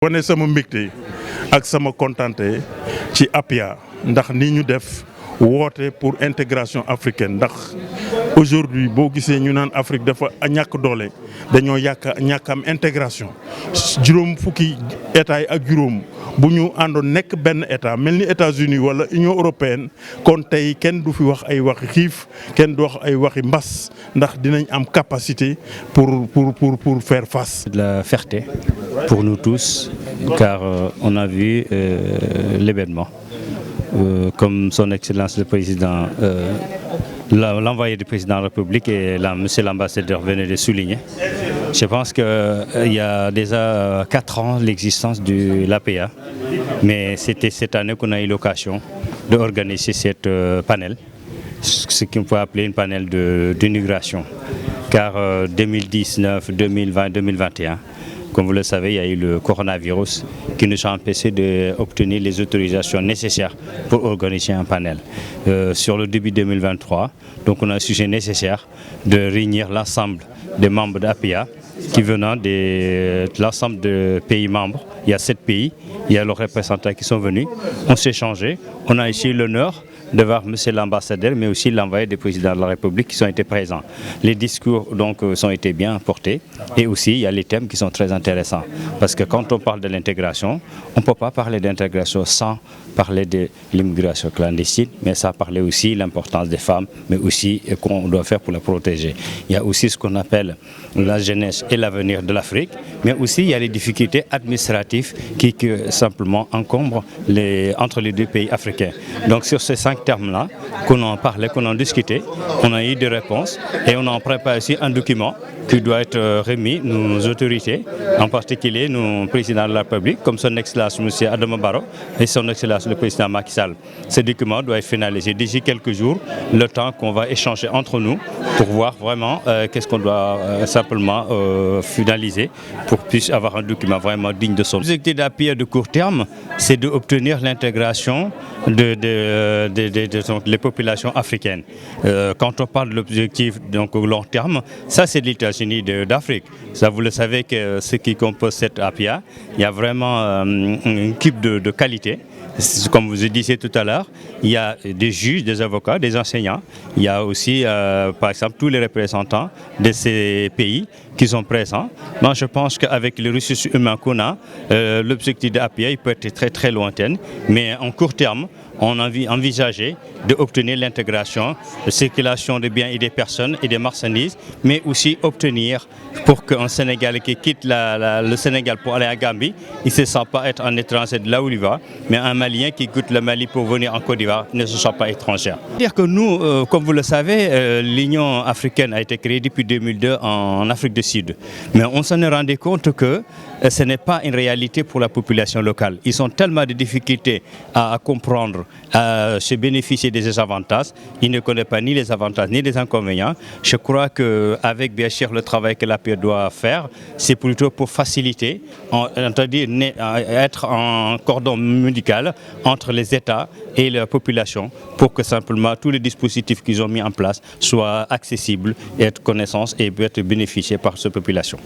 wane sama mbégte ak sama contenté ci APIA ndax ni ñu def woote pour intégration africaine ndax aujourd'hui boo gisee ñu naan Afrique dafa ñàkk doole dañoo ñàkk am intégration juróom fukki état yi ak juróom bu ñu àndoon nekk benn état mel ni États-Unis wala Union européenne kon tey kenn du fi wax ay waxi xiif kenn du wax ay waxi mbas ndax dinañ am capacité pour faire face. De la fierté pour nous tous car on a vu l'événement. Comme son Excellence le Président, l'envoyé du Président de la République et Monsieur l'ambassadeur venaient de souligner. Je pense qu'il y a déjà 4 ans l'existence de l'APIA, mais c'était cette année qu'on a eu l'occasion d'organiser cette panel, ce qu'on peut appeler une panel d'inauguration, car 2019, 2020, 2021, comme vous le savez, il y a eu le coronavirus qui nous a empêchés d'obtenir les autorisations nécessaires pour organiser un panel. Sur le début 2023, donc on a jugé nécessaire de réunir l'ensemble des membres d'APIA qui venant de l'ensemble des pays membres. Il y a 7 pays, il y a leurs représentants qui sont venus. On s'est échangé, on a ici l'honneur de voir Monsieur l'ambassadeur, mais aussi l'envoyé du Président de la République qui sont été présents. Les discours donc ont été bien portés et aussi il y a les thèmes qui sont très intéressants. Parce que quand on parle de l'intégration, on ne peut pas parler d'intégration sans parler de l'immigration clandestine, mais ça parlait aussi de l'importance des femmes, mais aussi qu'on doit faire pour la protéger. Il y a aussi ce qu'on appelle la jeunesse et l'avenir de l'Afrique, mais aussi il y a les difficultés administratives qui simplement encombrent entre les deux pays africains. Donc sur ces 5 termes-là, qu'on en parlait, qu'on en discutait, on a eu des réponses et on a préparé aussi un document qui doit être remis nos autorités, en particulier nos présidents de la République, comme son Excellence M. Adama Barrow et son Excellence le Président Macky Sall. Ce document doit être finalisé d'ici quelques jours, le temps qu'on va échanger entre nous pour voir vraiment qu'est-ce qu'on doit simplement finaliser pour puisse avoir un document vraiment digne de son. L'objectif d'APIA de court terme, c'est d'obtenir l'intégration des populations africaines. Quand on parle de l'objectif donc long terme, ça c'est l'État d'Afrique. Ça, vous le savez que ce qui compose cette APIA, il y a vraiment une équipe de qualité. Comme vous le disiez tout à l'heure, il y a des juges, des avocats, des enseignants. Il y a aussi, par exemple, tous les représentants de ces pays qui sont présents. Moi, je pense qu'avec les ressources humaines qu'on a, l'objectif de l'APIA peut être très très lointain, mais en court terme, on a envisagé d'obtenir l'intégration, la circulation des biens et des personnes et des marchandises, mais aussi obtenir pour qu'un Sénégalais qui quitte le Sénégal pour aller à Gambie, il ne se sent pas être un étranger de là où il va, mais un Malien qui quitte le Mali pour venir en Côte d'Ivoire ne se sent pas étranger. C'est-à-dire que nous, comme vous le savez, l'Union africaine a été créée depuis 2002 en Afrique du Sud, mais on s'en est rendu compte que ce n'est pas une réalité pour la population locale. Ils ont tellement de difficultés à comprendre, à se bénéficier des avantages. Ils ne connaissent pas ni les avantages ni les inconvénients. Je crois qu'avec bien sûr le travail que l'APIA doit faire, c'est plutôt pour faciliter, c'est-à-dire être en cordon médical entre les États et la population pour que simplement tous les dispositifs qu'ils ont mis en place soient accessibles et être connaissance et être bénéficiés par cette population.